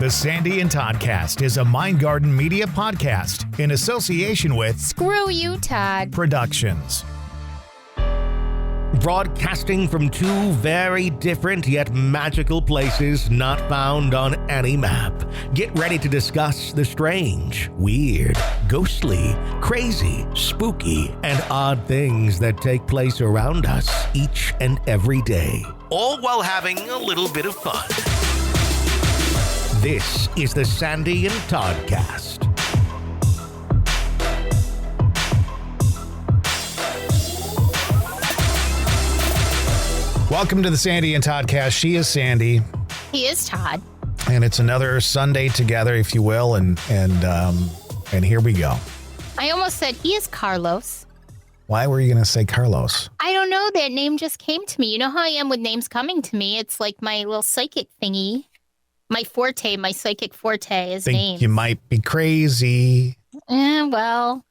The Sandy and Toddcast is a MindgardenMedia podcast in association with Screw You, Todd Productions. Broadcasting from two very different yet magical places not found on any map. Get ready to discuss the strange, weird, ghostly, crazy, spooky, and odd things that take place around us each and every day. All while having a little bit of fun. This is the Sandy and Toddcast. Welcome to the Sandy and Toddcast. She is Sandy. He is Todd. And it's another Sunday together, if you will, and here we go. I almost said he is Carlos. Why were you going to say Carlos? I don't know. That name just came to me. You know how I am with names coming to me? It's like my little psychic thingy. My forte, my psychic forte is names. You might be crazy. Well,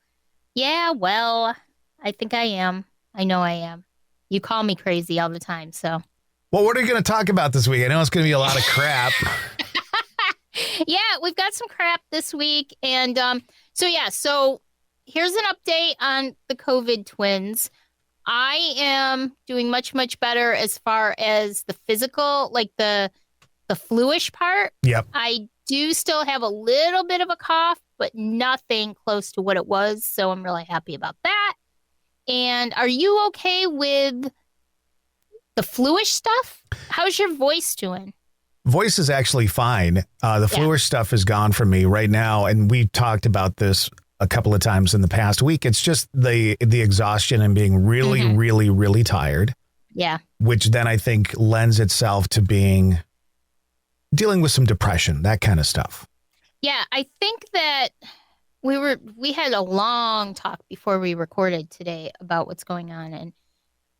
I think I am. I know I am. You call me crazy all the time, so. Well, what are you going to talk about this week? I know it's going to be a lot of crap. Yeah, we've got some crap this week. And so here's an update on the COVID twins. I am doing much, much better as far as the physical, like the flu-ish part. Yep. I do still have a little bit of a cough, but nothing close to what it was. So I'm really happy about that. And are you okay with the flu-ish stuff? How's your voice doing? Voice is actually fine. The flu-ish stuff is gone from me right now. And we talked about this a couple of times in the past week. It's just the exhaustion and being really, really, really tired. Yeah. Which then I think lends itself to dealing with some depression, that kind of stuff. Yeah, I think that we had a long talk before we recorded today about what's going on. And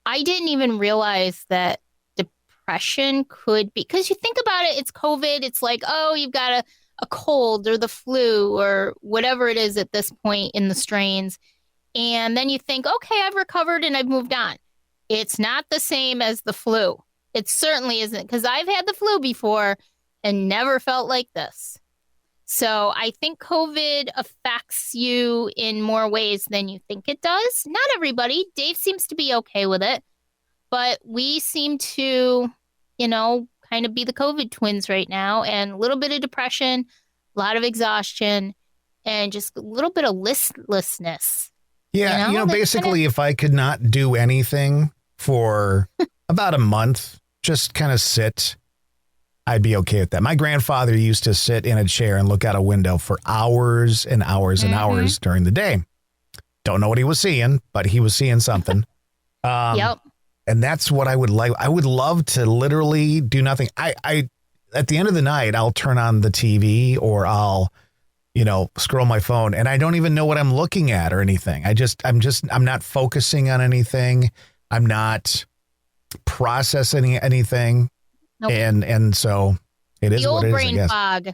I didn't even realize that depression could be, because you think about it, it's COVID. It's like, oh, you've got a cold or the flu or whatever it is at this point in the strains. And then you think, okay, I've recovered and I've moved on. It's not the same as the flu. It certainly isn't, because I've had the flu before and never felt like this. So I think COVID affects you in more ways than you think it does. Not everybody. Dave seems to be okay with it. But we seem to, kind of be the COVID twins right now. And a little bit of depression, a lot of exhaustion, and just a little bit of listlessness. Yeah, basically if I could not do anything for about a month, just kind of sit, I'd be okay with that. My grandfather used to sit in a chair and look out a window for hours and hours and hours during the day. Don't know what he was seeing, but he was seeing something. Yep. And that's what I would like. I would love to literally do nothing. I at the end of the night, I'll turn on the TV or I'll, scroll my phone and I don't even know what I'm looking at or anything. I'm not focusing on anything. I'm not processing anything. Nope. And so it is what it is, I guess. Fog.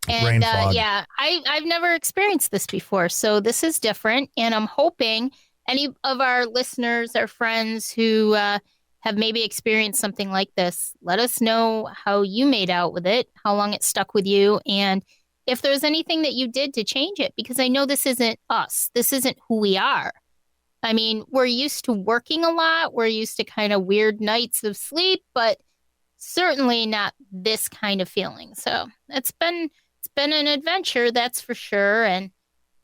And brain fog. I've never experienced this before. So this is different. And I'm hoping any of our listeners, our friends who have maybe experienced something like this, let us know how you made out with it, how long it stuck with you, and if there's anything that you did to change it, because I know this isn't us. This isn't who we are. I mean, we're used to working a lot. We're used to kind of weird nights of sleep, but certainly not this kind of feeling. So it's been an adventure, that's for sure. And,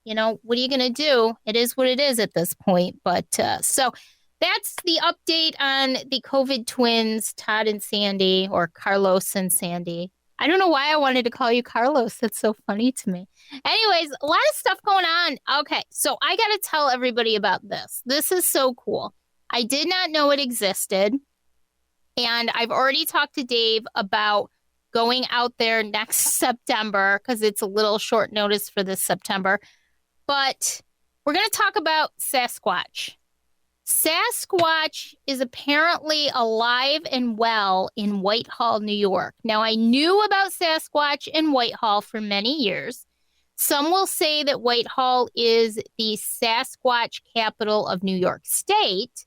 what are you going to do? It is what it is at this point. But so that's the update on the COVID twins, Todd and Sandy, or Carlos and Sandy. I don't know why I wanted to call you Carlos. That's so funny to me. Anyways, a lot of stuff going on. Okay, so I got to tell everybody about this. This is so cool. I did not know it existed. And I've already talked to Dave about going out there next September because it's a little short notice for this September. But we're going to talk about Sasquatch. Sasquatch is apparently alive and well in Whitehall, New York. Now, I knew about Sasquatch in Whitehall for many years. Some will say that Whitehall is the Sasquatch capital of New York State.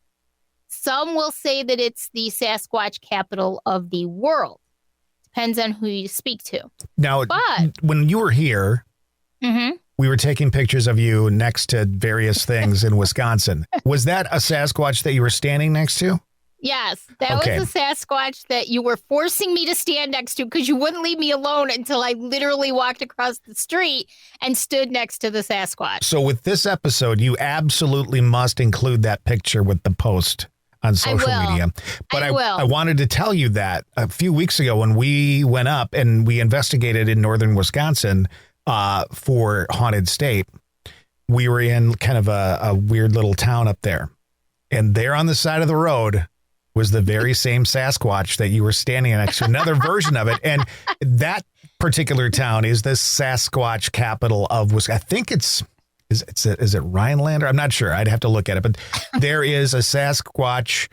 Some will say that it's the Sasquatch capital of the world. Depends on who you speak to. Now, But when you were here, mhm. we were taking pictures of you next to various things in Wisconsin. Was that a Sasquatch that you were standing next to? Yes, that Okay. was a Sasquatch that you were forcing me to stand next to because you wouldn't leave me alone until I literally walked across the street and stood next to the Sasquatch. So with this episode, you absolutely must include that picture with the post on social will. media. But I will. I wanted to tell you that a few weeks ago when we went up and we investigated in northern Wisconsin for Haunted State, we were in kind of a weird little town up there. And there on the side of the road was the very same Sasquatch that you were standing next to, another version of it. And that particular town is the Sasquatch capital of Wisconsin. I think is it Rhinelander? I'm not sure. I'd have to look at it. But there is a Sasquatch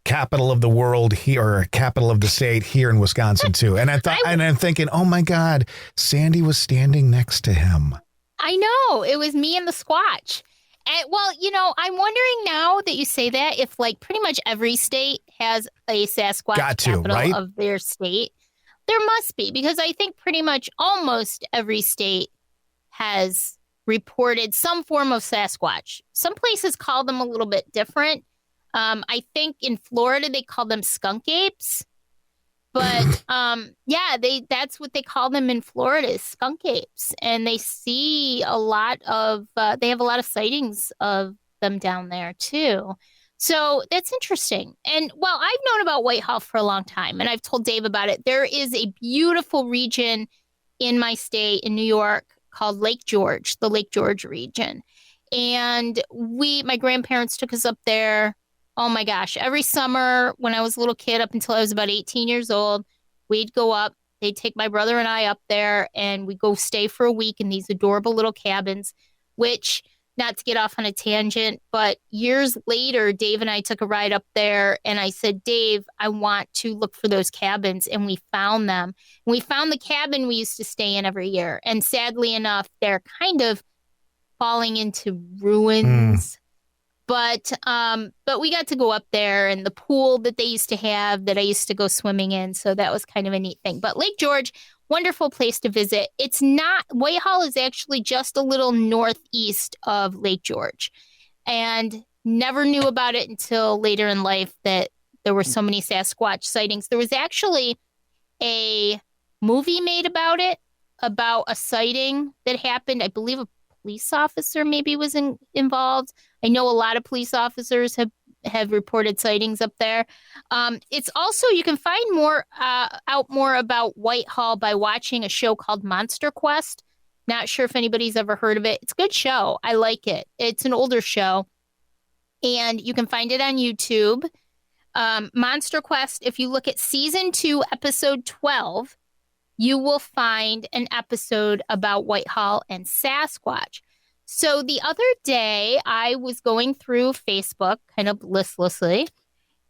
capital of the world here, or capital of the state here in Wisconsin too. And I'm thinking, oh my God, Sandy was standing next to him. I know. It was me and the Squatch. And, well, I'm wondering now that you say that if like pretty much every state has a Sasquatch capital right? of their state. There must be, because I think pretty much almost every state has reported some form of Sasquatch. Some places call them a little bit different. I think in Florida they call them skunk apes. But that's what they call them in Florida, is skunk apes. And they see a lot of, they have a lot of sightings of them down there too. So that's interesting. And well, I've known about Whitehall for a long time, and I've told Dave about it. There is a beautiful region in my state in New York called Lake George, the Lake George region. And my grandparents took us up there. Oh my gosh, every summer when I was a little kid, up until I was about 18 years old, we'd go up. They'd take my brother and I up there, and we'd go stay for a week in these adorable little cabins, which, not to get off on a tangent, but years later, Dave and I took a ride up there, and I said, Dave, I want to look for those cabins, and we found them. And we found the cabin we used to stay in every year, and sadly enough, they're kind of falling into ruins. But we got to go up there, and the pool that they used to have that I used to go swimming in. So that was kind of a neat thing. But Lake George, wonderful place to visit. Whitehall is actually just a little northeast of Lake George, and never knew about it until later in life that there were so many Sasquatch sightings. There was actually a movie made about it, about a sighting that happened. I believe a police officer maybe was involved. I know a lot of police officers have reported sightings up there. It's also, you can find out more about Whitehall by watching a show called Monster Quest. Not sure if anybody's ever heard of it. It's a good show. I like it. It's an older show, and you can find it on YouTube. Monster Quest, if you look at season 2, episode 12, you will find an episode about Whitehall and Sasquatch. So the other day, I was going through Facebook kind of listlessly,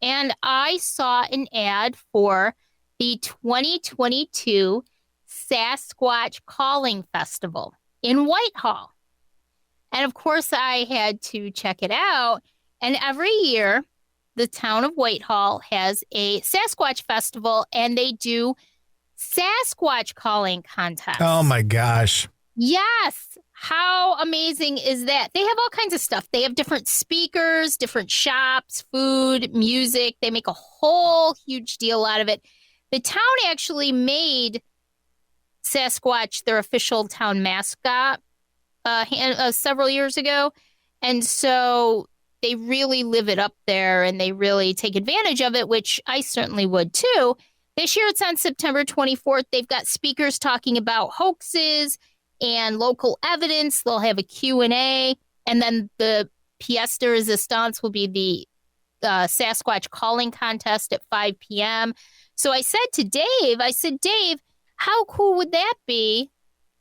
and I saw an ad for the 2022 Sasquatch Calling Festival in Whitehall. And of course, I had to check it out. And every year, the town of Whitehall has a Sasquatch festival, and they do Sasquatch calling contests. Oh my gosh. Yes. How amazing is that? They have all kinds of stuff. They have different speakers, different shops, food, music. They make a whole huge deal out of it. The town actually made Sasquatch their official town mascot several years ago. And so they really live it up there, and they really take advantage of it, which I certainly would too. This year it's on September 24th. They've got speakers talking about hoaxes and local evidence. They'll have a Q&A, and then the pièce de résistance will be the Sasquatch calling contest at 5 p.m. So I said to Dave, Dave, how cool would that be?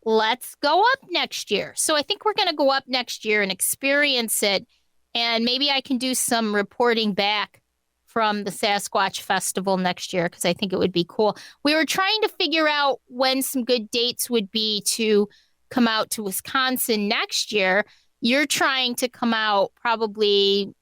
Let's go up next year. So I think we're going to go up next year and experience it, and maybe I can do some reporting back from the Sasquatch Festival next year, because I think it would be cool. We were trying to figure out when some good dates would be to come out to Wisconsin next year. You're trying to come out probably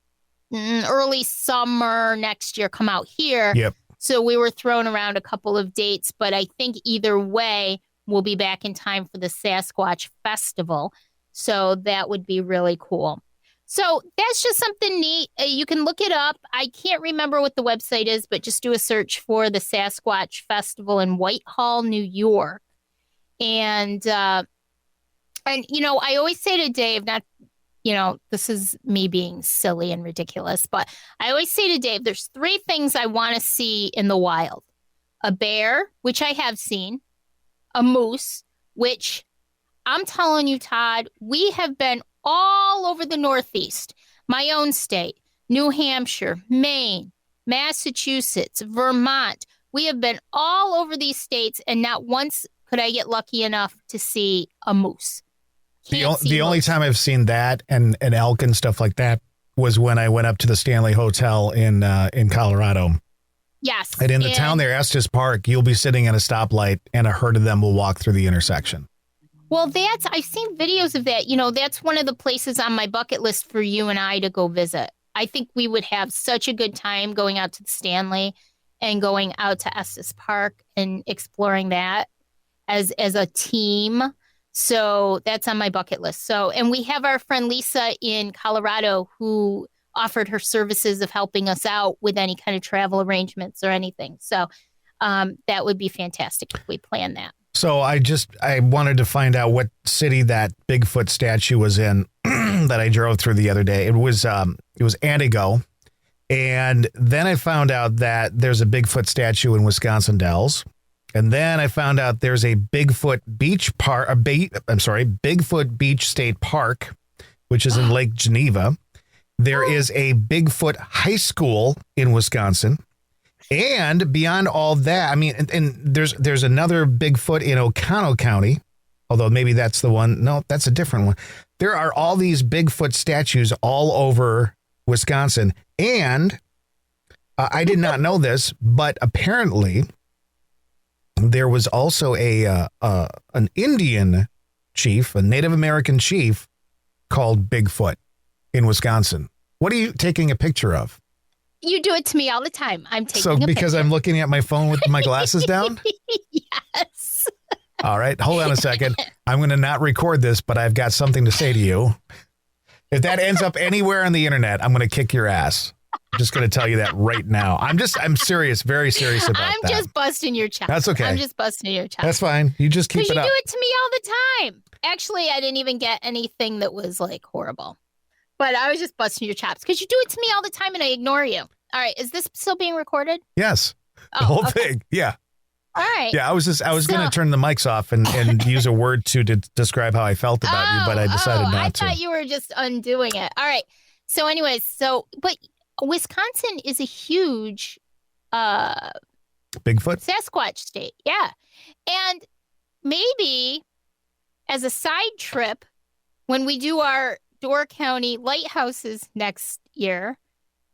early summer next year, come out here. Yep. So we were throwing around a couple of dates, but I think either way, we'll be back in time for the Sasquatch Festival. So that would be really cool. So that's just something neat. You can look it up. I can't remember what the website is, but just do a search for the Sasquatch Festival in Whitehall, New York. And I always say to Dave, this is me being silly and ridiculous, but I always say to Dave, there's 3 things I want to see in the wild. A bear, which I have seen. A moose, which I'm telling you, Todd, we have been all over the Northeast, my own state, New Hampshire, Maine, Massachusetts, Vermont. We have been all over these states, and not once could I get lucky enough to see a moose. The only time I've seen that and elk and stuff like that was when I went up to the Stanley Hotel in Colorado. Yes. And in the town there, Estes Park, you'll be sitting at a stoplight and a herd of them will walk through the intersection. Well, I've seen videos of that. That's one of the places on my bucket list for you and I to go visit. I think we would have such a good time going out to the Stanley and going out to Estes Park and exploring that as a team. So that's on my bucket list. And we have our friend Lisa in Colorado who offered her services of helping us out with any kind of travel arrangements or anything. So that would be fantastic if we plan that. So I wanted to find out what city that Bigfoot statue was in that I drove through the other day. It was Antigo. And then I found out that there's a Bigfoot statue in Wisconsin Dells. And then I found out there's a Bigfoot Bigfoot Beach State Park, which is in Lake Geneva. There is a Bigfoot High School in Wisconsin. And beyond all that, I mean, and there's another Bigfoot in Oconto County, although maybe that's the one. No, that's a different one. There are all these Bigfoot statues all over Wisconsin. And I did not know this, but apparently there was also an Indian chief, a Native American chief called Bigfoot in Wisconsin. What are you taking a picture of? You do it to me all the time. I'm taking a picture. So because I'm looking at my phone with my glasses down? Yes. All right. Hold on a second. I'm going to not record this, but I've got something to say to you. If that ends up anywhere on the internet, I'm going to kick your ass. I'm just going to tell you that right now. I'm serious, very serious about that. I'm just busting your chops. That's okay. I'm just busting your chops. That's fine. You just keep it up. Because you do it to me all the time. Actually, I didn't even get anything that was like horrible. But I was just busting your chops because you do it to me all the time and I ignore you. All right. Is this still being recorded? Yes. The whole thing. Yeah. All right. Yeah. I was going to turn the mics off and use a word to describe how I felt about you, but I decided not to. I thought you were just undoing it. All right. So anyways, but Wisconsin is a huge Bigfoot Sasquatch state. Yeah. And maybe as a side trip, when we do our Door County lighthouses next year,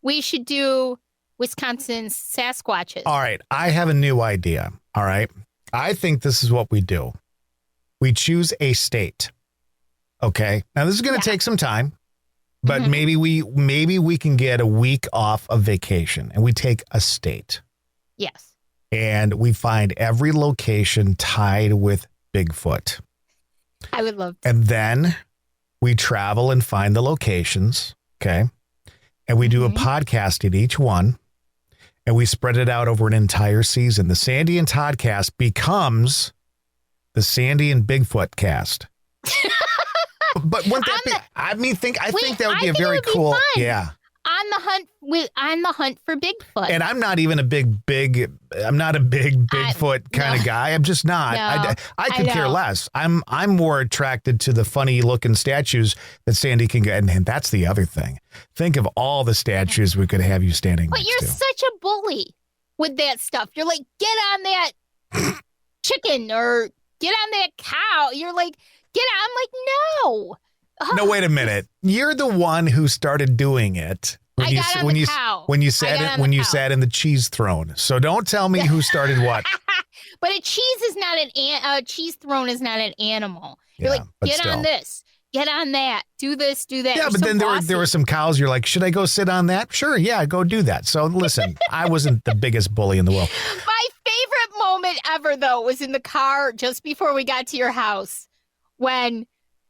we should do Wisconsin's Sasquatches. All right. I have a new idea. All right. I think this is what we do. We choose a state. Okay. Now this is going to take some time, but maybe we can get a week off of vacation and we take a state. Yes. And we find every location tied with Bigfoot. I would love to. And then we travel and find the locations. Okay. And we do a podcast at each one. And we spread it out over an entire season. The Sandy and Toddcast becomes the Sandy and Bigfoot cast. But wouldn't that be? I think that would be a very cool. Yeah. On the hunt for Bigfoot. And I'm not even a big Bigfoot kind of guy. I'm just not. No, I could care less. I'm more attracted to the funny looking statues that Sandy can get. And that's the other thing. Think of all the statues we could have you standing next to. But you're such a bully with that stuff. You're like, get on that chicken or get on that cow. You're like, get on. I'm like, no. No, wait a minute. You're the one who started doing it. When you sat in the cheese throne. So don't tell me who started what. But a cheese throne is not an animal. You're like, get on this. Get on that. Do this, do that. Yeah, You're but so then there bossy. were some cows. You're like, should I go sit on that? Sure, yeah, go do that. So listen, I wasn't the biggest bully in the world. My favorite moment ever, though, was in the car just before we got to your house when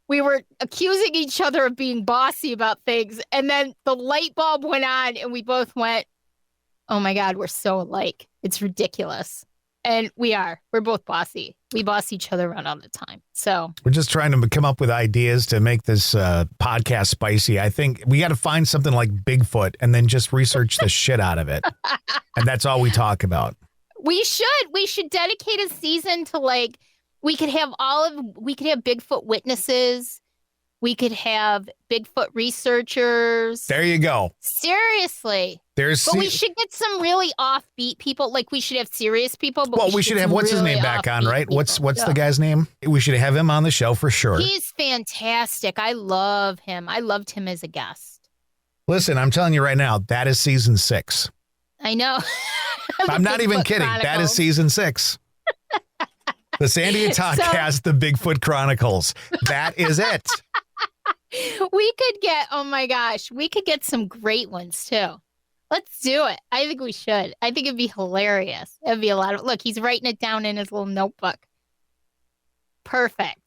we were accusing each other of being bossy about things. And then the light bulb went on and we both went, oh my God, we're so alike. It's ridiculous. And we're both bossy. We boss each other around all the time. So we're just trying to come up with ideas to make this podcast spicy. I think we got to find something like Bigfoot and then just research the shit out of it. And that's all we talk about. We should dedicate a season to like, we could have Bigfoot witnesses. We could have Bigfoot researchers. There you go. Seriously. But we should get some really offbeat people. Like we should have serious people. But we should have what's his name back on, right? People. What's the guy's name? We should have him on the show for sure. He's fantastic. I love him. I loved him as a guest. Listen, I'm telling you right now, that is season 6. I know. I'm not even kidding. Chronicles. That is season 6. The Sandy and Toddcast, the Bigfoot Chronicles. That is it. We could get some great ones too. Let's do it. I think we should. I think it'd be hilarious. It'd be a lot of, look, he's writing it down in his little notebook. Perfect.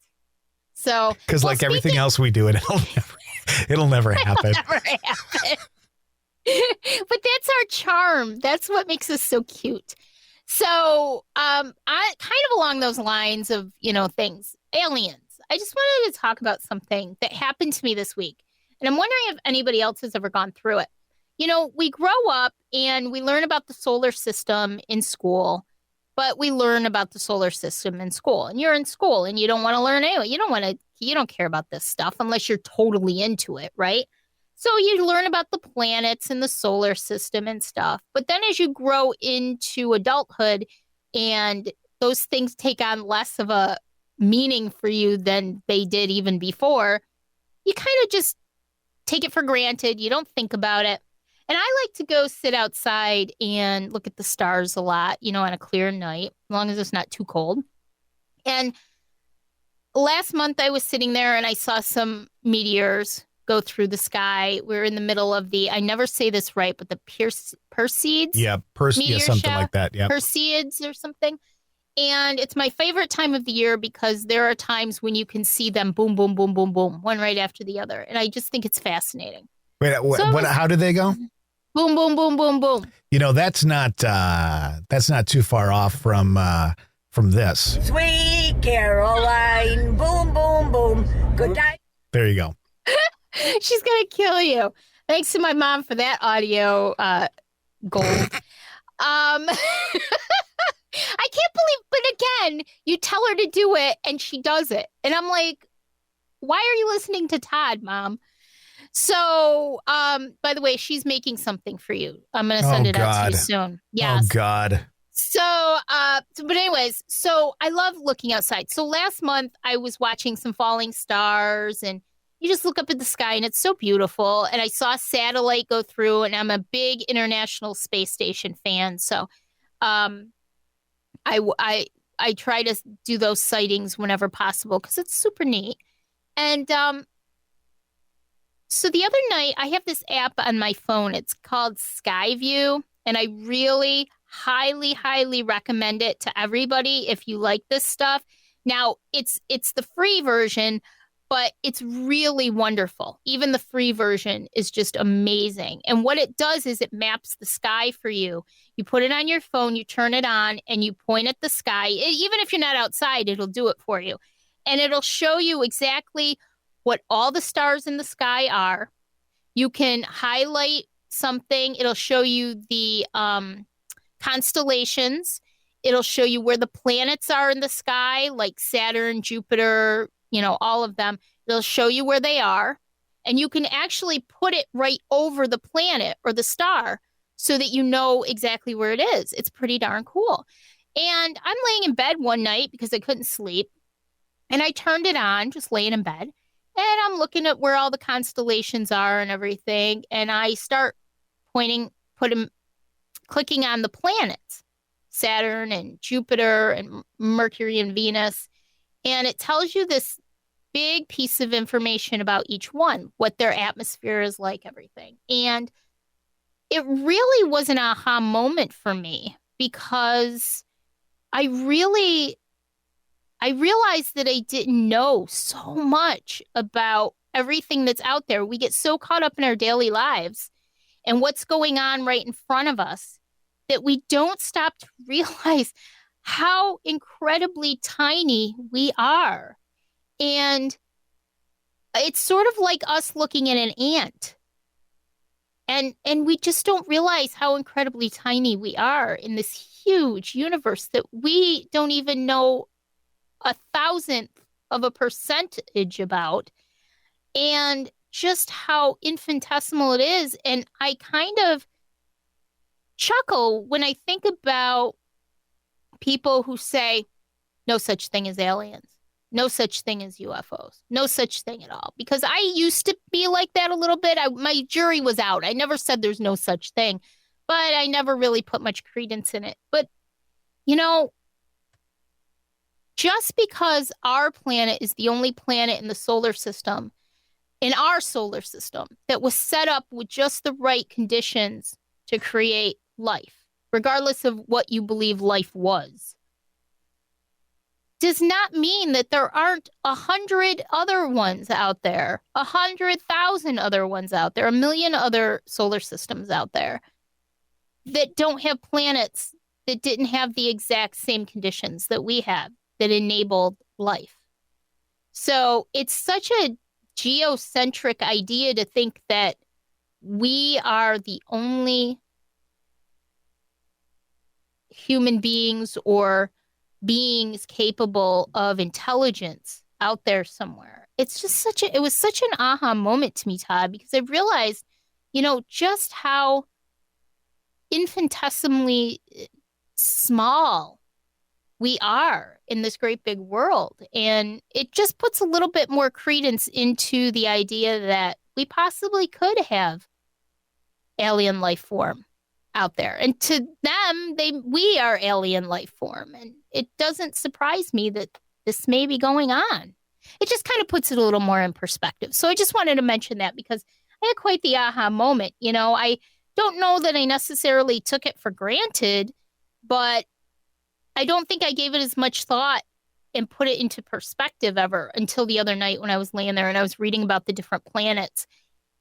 So, because like everything else we do, it'll never happen. Never happen. But that's our charm. That's what makes us so cute. So, I kind of along those lines of, things, aliens. I just wanted to talk about something that happened to me this week. And I'm wondering if anybody else has ever gone through it. We grow up and we learn about the solar system in school, but we learn about the solar system in school. And you're in school and you don't want to learn anyway. You don't care about this stuff unless you're totally into it, right? So you learn about the planets and the solar system and stuff. But then as you grow into adulthood and those things take on less of a meaning for you than they did even before, you kind of just take it for granted. You don't think about it. And I like to go sit outside and look at the stars a lot, on a clear night, as long as it's not too cold. And last month I was sitting there and I saw some meteors go through the sky. We're in the middle of I never say this right, but the Perseids? Yeah, something like that. Yeah. Perseids or something. And it's my favorite time of the year because there are times when you can see them boom, boom, boom, boom, boom, one right after the other. And I just think it's fascinating. Wait, how did they go? Boom, boom, boom, boom, boom. That's not too far off from this. Sweet Caroline, boom, boom, boom. Good night. There you go. She's going to kill you. Thanks to my mom for that audio gold. I can't believe, but again, you tell her to do it and she does it. And I'm like, why are you listening to Todd, Mom? So, by the way, she's making something for you. I'm going to send it out to you soon. Yes. Oh, God. So, but anyways, so I love looking outside. So last month I was watching some falling stars and you just look up at the sky and it's so beautiful. And I saw a satellite go through and I'm a big International Space Station fan. So, I try to do those sightings whenever possible because it's super neat. And so the other night I have this app on my phone. It's called Skyview, and I really highly, highly recommend it to everybody if you like this stuff. Now, it's the free version, but it's really wonderful. Even the free version is just amazing. And what it does is it maps the sky for you. You put it on your phone, you turn it on, and you point at the sky. Even if you're not outside, it'll do it for you. And it'll show you exactly what all the stars in the sky are. You can highlight something. It'll show you the constellations. It'll show you where the planets are in the sky, like Saturn, Jupiter, all of them. It'll show you where they are. And you can actually put it right over the planet or the star so that you know exactly where it is. It's pretty darn cool. And I'm laying in bed one night because I couldn't sleep. And I turned it on, just laying in bed. And I'm looking at where all the constellations are and everything. And I start clicking on the planets, Saturn and Jupiter and Mercury and Venus. And it tells you this big piece of information about each one, what their atmosphere is like, everything. And it really was an aha moment for me because I realized that I didn't know so much about everything that's out there. We get so caught up in our daily lives and what's going on right in front of us that we don't stop to realize how incredibly tiny we are. And it's sort of like us looking at an ant. And we just don't realize how incredibly tiny we are in this huge universe that we don't even know 1,000th of a percentage about, and just how infinitesimal it is. And I kind of chuckle when I think about people who say no such thing as aliens, no such thing as UFOs, no such thing at all. Because I used to be like that a little bit. My jury was out. I never said there's no such thing, but I never really put much credence in it. But, you know, just because our planet is the only planet in the solar system, in our solar system, that was set up with just the right conditions to create life, regardless of what you believe life was, does not mean that there aren't 100 other ones out there, 100,000 other ones out there, 1 million other solar systems out there that don't have planets that didn't have the exact same conditions that we have that enabled life. So it's such a geocentric idea to think that we are the only human beings or beings capable of intelligence out there somewhere. It's just it was such an aha moment to me, Todd, because I realized, you know, just how infinitesimally small we are in this great big world. And it just puts a little bit more credence into the idea that we possibly could have alien life form out there. And to them, we are alien life form. And it doesn't surprise me that this may be going on. It just kind of puts it a little more in perspective. So I just wanted to mention that because I had quite the aha moment. You know, I don't know that I necessarily took it for granted, but I don't think I gave it as much thought and put it into perspective ever until the other night when I was laying there and I was reading about the different planets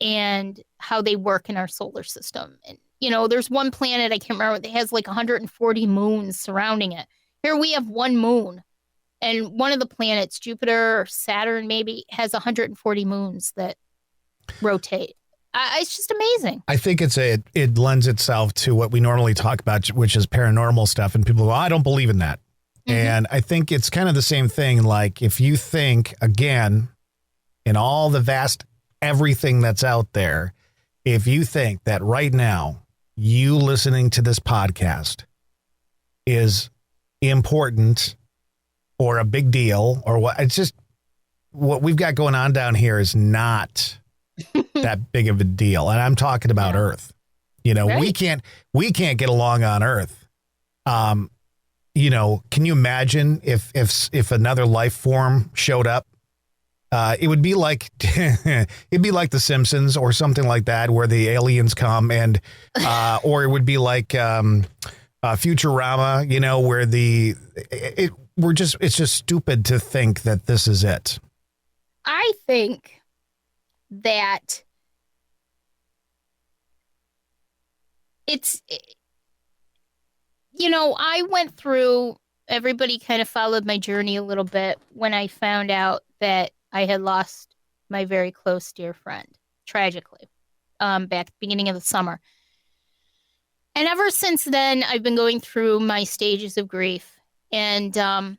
and how they work in our solar system. And, you know, there's one planet, I can't remember, that has like 140 moons surrounding it. Here we have one moon. And one of the planets, Jupiter or Saturn maybe, has 140 moons that rotate. It's just amazing. I think it lends itself to what we normally talk about, which is paranormal stuff. And people go, I don't believe in that. Mm-hmm. And I think it's kind of the same thing. Like if you think, again, in all the vast everything that's out there, if you think that right now you listening to this podcast is important or a big deal or what, it's just what we've got going on down here is not that big of a deal. And I'm talking about Earth. You know, right. we can't get along on Earth. You know, can you imagine if another life form showed up? It would be like it'd be like The Simpsons or something like that, where the aliens come and or it would be like Futurama, you know, where it's just stupid to think that this is it. I think that you know, I went through, everybody kind of followed my journey a little bit when I found out that I had lost my very close dear friend, tragically, back at the beginning of the summer. And ever since then, I've been going through my stages of grief. And I've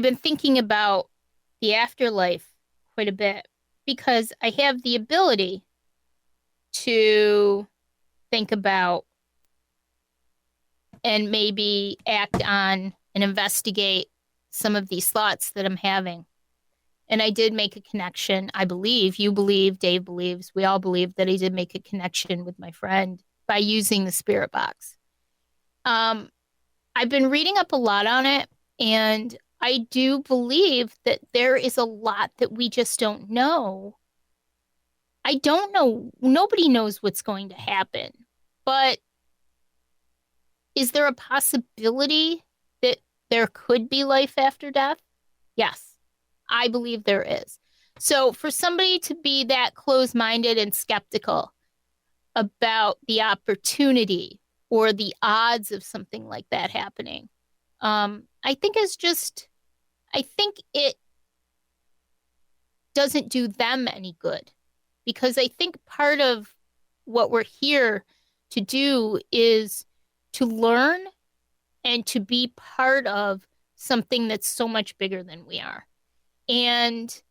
been thinking about the afterlife quite a bit because I have the ability to think about and maybe act on and investigate some of these thoughts that I'm having. And I did make a connection. I believe, you believe, Dave believes, we all believe that I did make a connection with my friend by using the spirit box. I've been reading up a lot on it, and I do believe that there is a lot that we just don't know. I don't know. Nobody knows what's going to happen. But is there a possibility that there could be life after death? Yes, I believe there is. So for somebody to be that close-minded and skeptical about the opportunity or the odds of something like that happening, I think it doesn't do them any good, because I think part of what we're here to do is to learn and to be part of something that's so much bigger than we are. And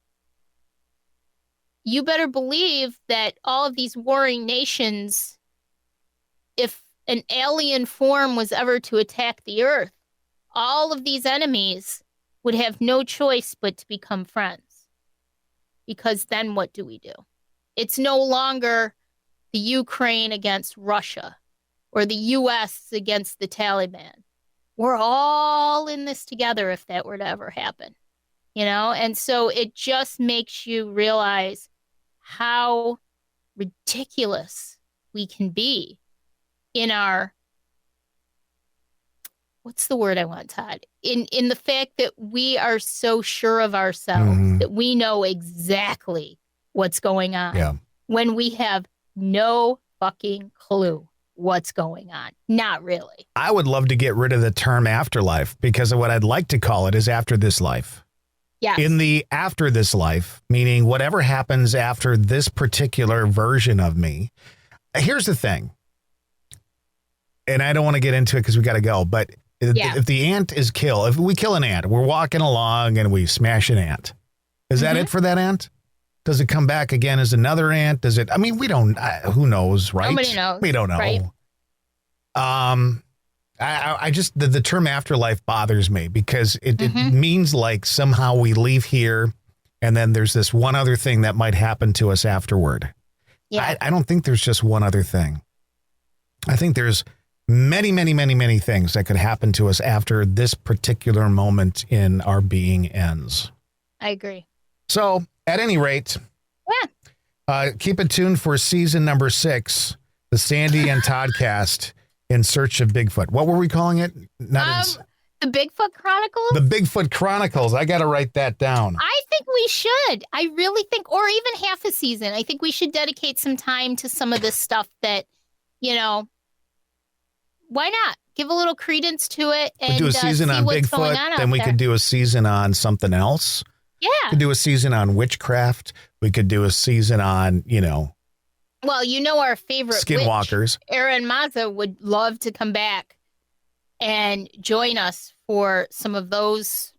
you better believe that all of these warring nations, if an alien form was ever to attack the earth, all of these enemies would have no choice but to become friends. Because then what do we do? It's no longer the Ukraine against Russia or the U.S. against the Taliban. We're all in this together if that were to ever happen, you know? And so it just makes you realize how ridiculous we can be in our, what's the word I want, Todd? In the fact that we are so sure of ourselves that we know exactly what's going on when we have no fucking clue what's going on. Not really. I would love to get rid of the term afterlife, because of what I'd like to call it is after this life. Yes. In the after this life, meaning whatever happens after this particular version of me. Here's the thing. And I don't want to get into it because we got to go. But if the ant is killed, if we kill an ant, we're walking along and we smash an ant. Is that it for that ant? Does it come back again as another ant? Does it? I mean, we don't. Who knows, right? Nobody knows. We don't know. Right? I just the term afterlife bothers me, because it means like somehow we leave here and then there's this one other thing that might happen to us afterward. Yeah. I don't think there's just one other thing. I think there's many, many, many, many things that could happen to us after this particular moment in our being ends. I agree. So at any rate, keep it tuned for season number 6, the Sandy and Toddcast in Search of Bigfoot. What were we calling it? The Bigfoot Chronicles? The Bigfoot Chronicles. I got to write that down. I think we should. I really think, or even half a season. I think we should dedicate some time to some of this stuff that, you know, why not? Give a little credence to it and do a season on Bigfoot. Then we could do a season on something else. Yeah. We could do a season on witchcraft. We could do a season on, you know. Well, you know, our favorite skinwalkers. Aaron Mazza would love to come back and join us for some of those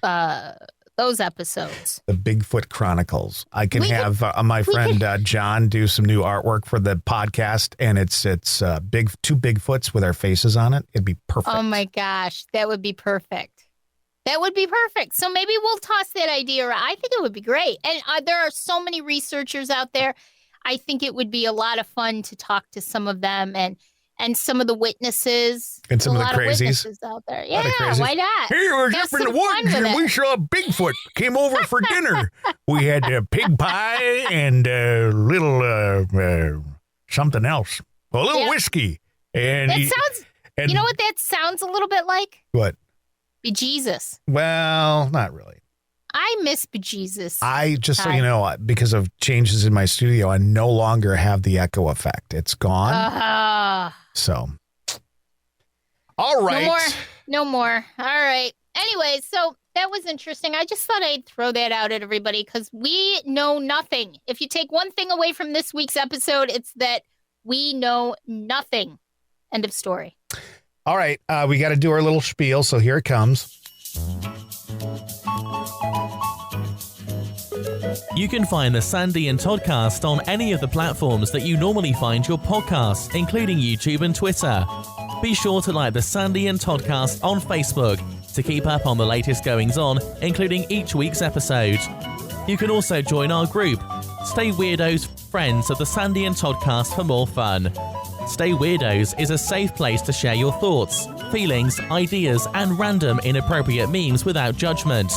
episodes. The Bigfoot Chronicles. I can have my friend John do some new artwork for the podcast, and it's two Bigfoots with our faces on it. It'd be perfect. Oh my gosh, that would be perfect. That would be perfect. So maybe we'll toss that idea around. I think it would be great. And there are so many researchers out there. I think it would be a lot of fun to talk to some of them and some of the witnesses. And some of the crazies. Witnesses out there. Yeah, why not? Hey, I was up in the woods and we saw Bigfoot. Came over for dinner. We had pig pie and a little something else. A little whiskey. And that sounds, you know what that sounds a little bit like? What? Bejesus. Well, not really. I miss bejesus. I just so you know, because of changes in my studio, I no longer have the echo effect. It's gone. So, all right. No more. All right. Anyway, so that was interesting. I just thought I'd throw that out at everybody because we know nothing. If you take one thing away from this week's episode, it's that we know nothing. End of story. All right. We got to do our little spiel. So here it comes. You can find the Sandy and Toddcast on any of the platforms that you normally find your podcasts, including YouTube and Twitter. Be sure to like the Sandy and Toddcast on Facebook to keep up on the latest goings-on, including each week's episode. You can also join our group, Stay Weirdos Friends of the Sandy and Toddcast, for more fun. Stay Weirdos is a safe place to share your thoughts, feelings, ideas, and random inappropriate memes without judgment.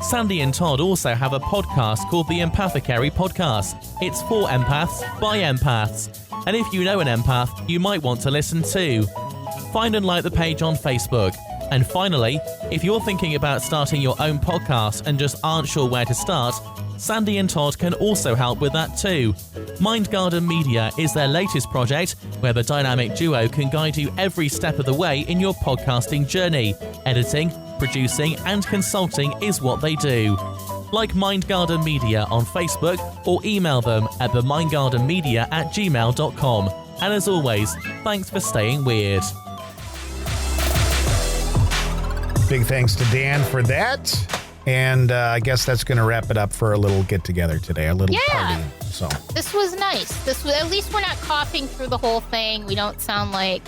Sandy and Todd also have a podcast called the Empathecary Podcast. It's for empaths, by empaths. And if you know an empath, you might want to listen too. Find and like the page on Facebook. And finally, if you're thinking about starting your own podcast and just aren't sure where to start, Sandy and Todd can also help with that too. MindgardenMedia is their latest project where the dynamic duo can guide you every step of the way in your podcasting journey. Editing, producing, and consulting is what they do. Like MindgardenMedia on Facebook or email them at themindgardenmedia@gmail.com. And as always, thanks for staying weird. Big thanks to Dan for that. And I guess that's going to wrap it up for a little get-together today, a little party. So this was nice. At least we're not coughing through the whole thing. We don't sound like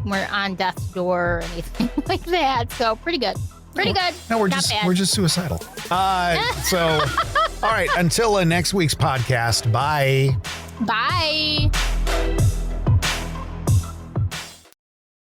we're on death's door or anything like that. So pretty good. Pretty good. No, we're not bad. we're just suicidal. So, all right. Until next week's podcast. Bye. Bye.